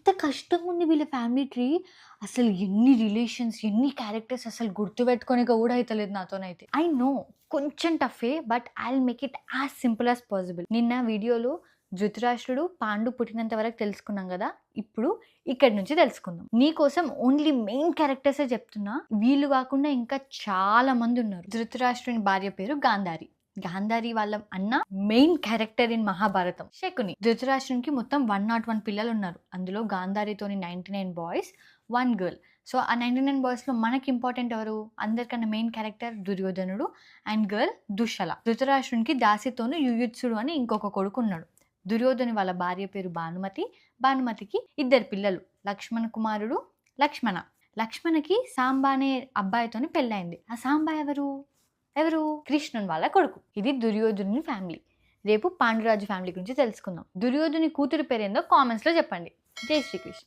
ఎంత కష్టంగా ఉంది వీళ్ళ ఫ్యామిలీ ట్రీ. అసలు ఎన్ని రిలేషన్స్, ఎన్ని క్యారెక్టర్స్ అసలు గుర్తుపెట్టుకోనికి కూడా అయితలేదు నాతోనైతే. ఐ నో కొంచెం టఫే. But I will make it as simple as possible. నిన్న వీడియోలో ధృతరాష్ట్రుడు, పాండు పుట్టినంత వరకు తెలుసుకున్నాం గదా! ఇప్పుడు ఇక్కడి నుంచి తెలుసుకుందాం. నీకోసం ఓన్లీ మెయిన్ క్యారెక్టర్సే చెప్తున్నా. వీళ్ళు కాకుండా ఇంకా చాలా మందున్నారు. ధృతరాష్ట్రుని భార్య పేరు గాంధారి. గాంధారి వాళ్ళ అన్న main character in Mahabharata Shakuni. ధృతరాష్ట్రునికి మొత్తం 101 పిల్లలున్నారు. అందులో గాంధారితోని 99 బాయ్స్, 1 గర్ల్. సో ఆ 99 బాయ్స్‌లో మనకి ఇంపార్టెంట్ ఎవరు? అందరికన్నా మెయిన్ క్యారెక్టర్ దుర్యోధనుడు అండ్ గర్ల్ దుశ్శల. ధృతరాష్ట్రునికి దాసితోను యుయుత్సుడు అని ఇంకొక కొడుకున్నాడు. దుర్యోధని వాళ్ళ భార్య పేరు భానుమతి. భానుమతికి 2 పిల్లలు, లక్ష్మణ కుమారుడు, లక్ష్మణ. లక్ష్మణకి సాంబ అనే అబ్బాయితోని పెళ్ళయింది. ఆ సాంబ ఎవరు? కృష్ణుని వాళ్ళ కొడుకు. ఇది దుర్యోధనుని ఫ్యామిలీ. రేపు పాండురాజు ఫ్యామిలీ గురించి తెలుసుకుందాం. దుర్యోధని కూతురు పేరేందో కామెంట్స్‌లో చెప్పండి. జై శ్రీకృష్ణ.